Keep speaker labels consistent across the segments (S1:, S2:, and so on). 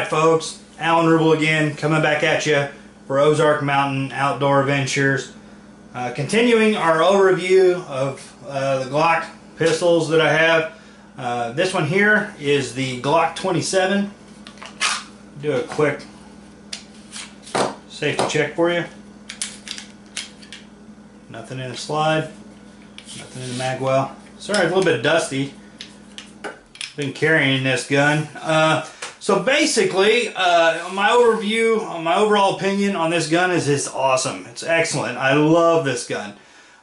S1: Alright folks, Alan Rubel again, coming back at you for Ozark Mountain Outdoor Adventures. Continuing our overview of the Glock pistols that I have. This one here is the Glock 27. Do a quick safety check for you. Nothing in the slide, nothing in the mag well. Sorry, it's a little bit dusty. Been carrying this gun. So basically, my overview, my overall opinion on this gun is it's awesome. It's excellent. I love this gun.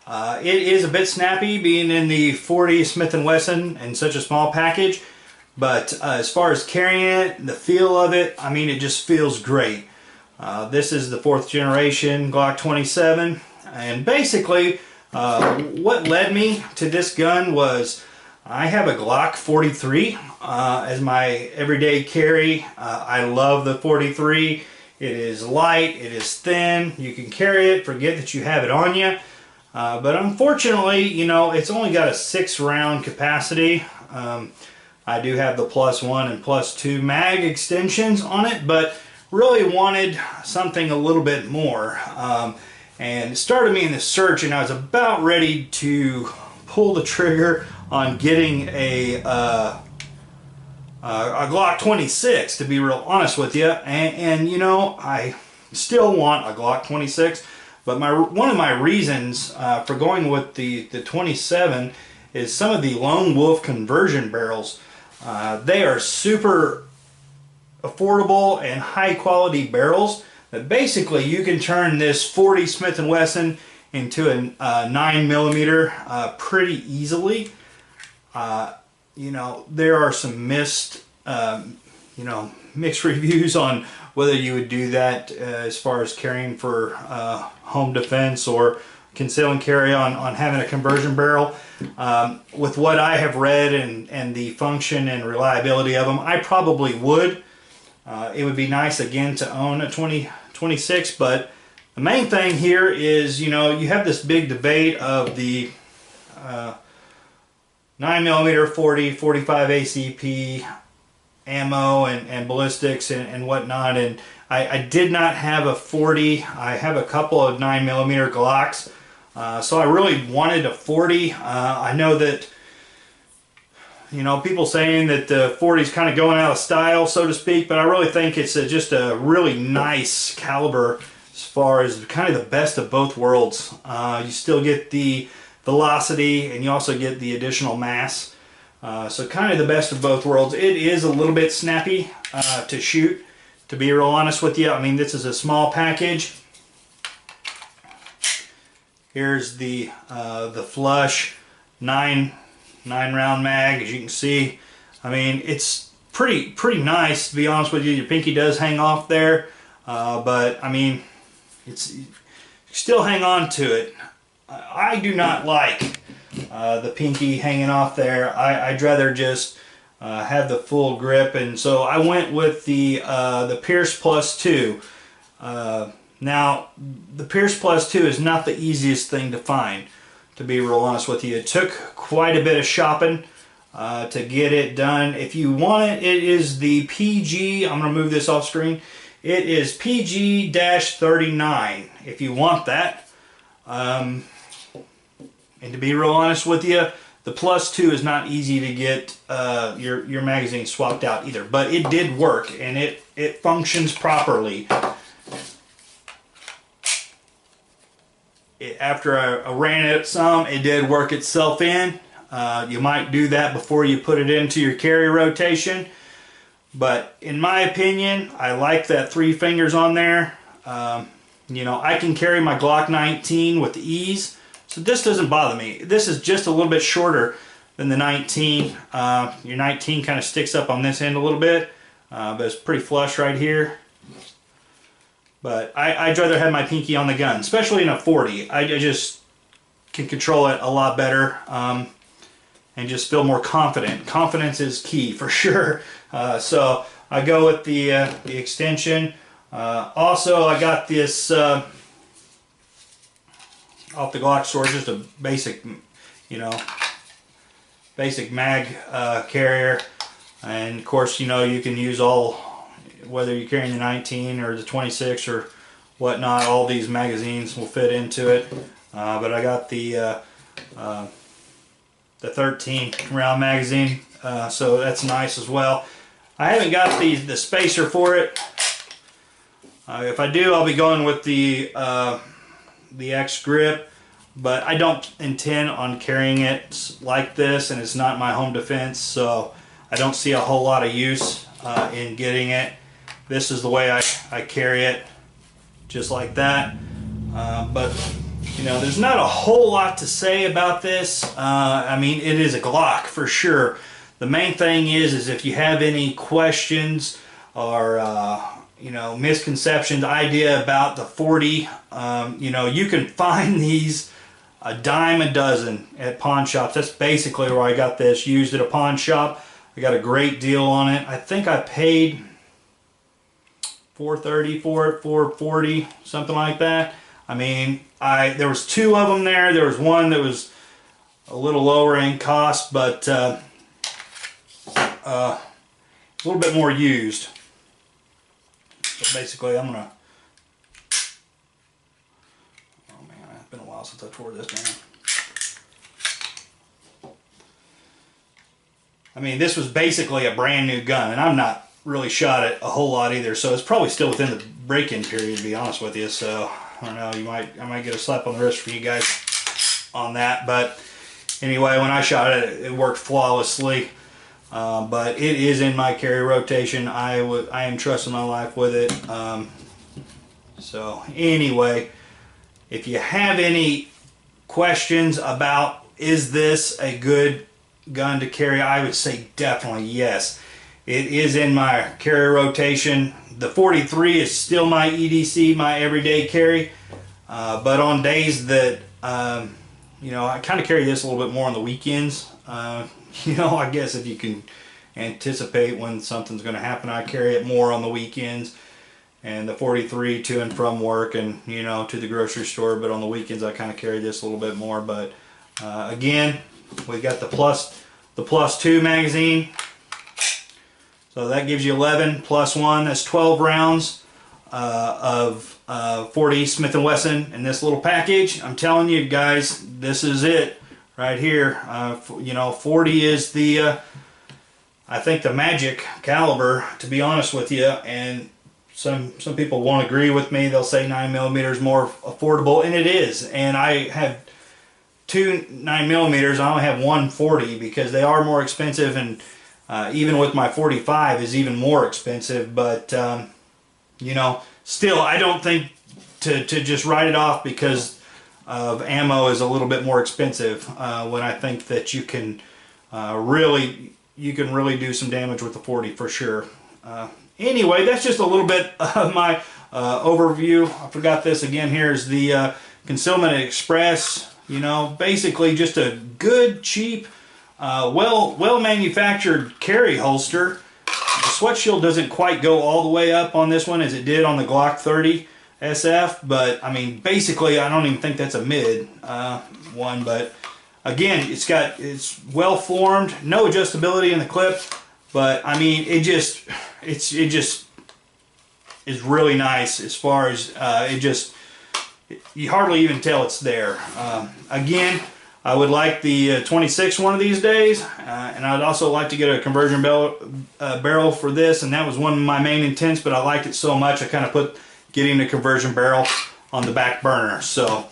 S1: It is a bit snappy being in the 40 Smith & Wesson in such a small package, but as far as carrying it, the feel of it, I mean, it just feels great. This is the 4th generation Glock 27, and basically what led me to this gun was I have a Glock 43 as my everyday carry. I love the 43. It is light, it is thin, you can carry it, forget that you have it on you. But unfortunately, you know, it's only got a 6-round capacity. I do have the +1 and +2 mag extensions on it, but really wanted something a little bit more. And it started me in the search, and I was about ready to pull the trigger on getting a Glock 26, to be real honest with you. And you know, I still want a Glock 26, but one of my reasons for going with the 27 is some of the Lone Wolf conversion barrels. They are super affordable and high quality barrels that basically you can turn this 40 Smith & Wesson into a 9mm pretty easily. You know, there are some mixed reviews on whether you would do that as far as carrying for home defense or conceal and carry on having a conversion barrel. With what I have read and the function and reliability of them, I probably would. It would be nice again to own a 26, but the main thing here is, you know, you have this big debate of the 9mm, 40, 45 ACP ammo and ballistics and whatnot, and I did not have a 40. I have a couple of 9mm Glocks, so I really wanted a 40. I know that, you know, people saying that the 40 is kind of going out of style, so to speak, but I really think it's just a really nice caliber as far as kind of the best of both worlds. You still get the velocity and you also get the additional mass. So kind of the best of both worlds. It is a little bit snappy to shoot, to be real honest with you. I mean, this is a small package. Here's the flush 9-round mag, as you can see. I mean, it's pretty nice, to be honest with you. Your pinky does hang off there, but I mean, you still hang on to it. I do not like the pinky hanging off there. I'd rather just have the full grip, and so I went with the Pierce +2. Now, the Pierce +2 is not the easiest thing to find, to be real honest with you. It took quite a bit of shopping to get it done. If you want it, it is the PG, I'm going to move this off screen, it is PG-39 if you want that. And to be real honest with you, the +2 is not easy to get your magazine swapped out either, but it did work and it functions properly. After I ran it some, it did work itself in. You might do that before you put it into your carry rotation, but in my opinion, I like that 3 fingers on there. You know, I can carry my Glock 19 with ease, so this doesn't bother me. This is just a little bit shorter than the 19. Your 19 kind of sticks up on this end a little bit, but it's pretty flush right here. But I'd rather have my pinky on the gun, especially in a 40. I just can control it a lot better and just feel more confident. Confidence is key for sure. So I go with the extension. Also, I got this off the Glock store, just a basic, you know, basic mag carrier, and of course, you know, you can use all whether you're carrying the 19 or the 26 or whatnot, all these magazines will fit into it. But I got the 13 round magazine, so that's nice as well. I haven't got the spacer for it. If I do, I'll be going with the X grip, but I don't intend on carrying it like this, and it's not my home defense, so I don't see a whole lot of use in getting it. This is the way I carry it, just like that. But you know, there's not a whole lot to say about this. I mean, it is a Glock for sure. The main thing is if you have any questions or you know, misconceptions, idea about the 40, you know, you can find these a dime a dozen at pawn shops. That's basically where I got this, used at a pawn shop. I got a great deal on it. I think I paid $430 for it, $440, something like that. I mean, there was two of them there. There was one that was a little lower in cost, but a little bit more used. So basically, I'm gonna. Oh man, it's been a while since I tore this down. I mean, this was basically a brand new gun, and I'm not really shot it a whole lot either, so it's probably still within the break-in period, to be honest with you. So I don't know, I might get a slap on the wrist from you guys on that, but anyway, when I shot it, it worked flawlessly. But it is in my carry rotation. I am trusting my life with it. So anyway, if you have any questions about is this a good gun to carry, I would say definitely yes. It is in my carry rotation. The 43 is still my EDC, my everyday carry. But on days that, you know, I kind of carry this a little bit more on the weekends. You know, I guess if you can anticipate when something's going to happen, I carry it more on the weekends. And the 43 to and from work and, you know, to the grocery store. But on the weekends, I kind of carry this a little bit more. But again, we got the plus 2 magazine. So that gives you 11 plus 1. That's 12 rounds of 40 Smith & Wesson in this little package. I'm telling you guys, this is it right here. You know, 40 is the, I think, the magic caliber, to be honest with you. And some people won't agree with me. They'll say 9mm is more affordable, and it is. And I have two 9mm. I only have one 40 because they are more expensive, and even with my 45 is even more expensive. But you know, still, I don't think to just write it off because of ammo is a little bit more expensive, when I think that you can really do some damage with the 40 for sure. Anyway, that's just a little bit of my overview. I forgot this again. Here's the Concealment Express. You know, basically just a good, cheap, well manufactured carry holster. The sweat shield doesn't quite go all the way up on this one as it did on the Glock 30 SF, but I mean, basically, I don't even think that's a mid one. But again, it's well formed, no adjustability in the clip, but I mean, it just is really nice as far as you hardly even tell it's there. Again, I would like the 26 one of these days, and I'd also like to get a conversion barrel for this, and that was one of my main intents, but I liked it so much I kind of put getting the conversion barrel on the back burner. So,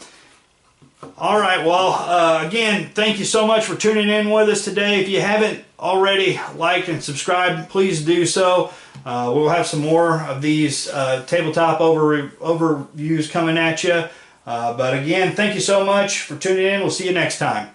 S1: alright, well, again, thank you so much for tuning in with us today. If you haven't already liked and subscribed, please do so. We'll have some more of these tabletop overviews coming at you. But again, thank you so much for tuning in. We'll see you next time.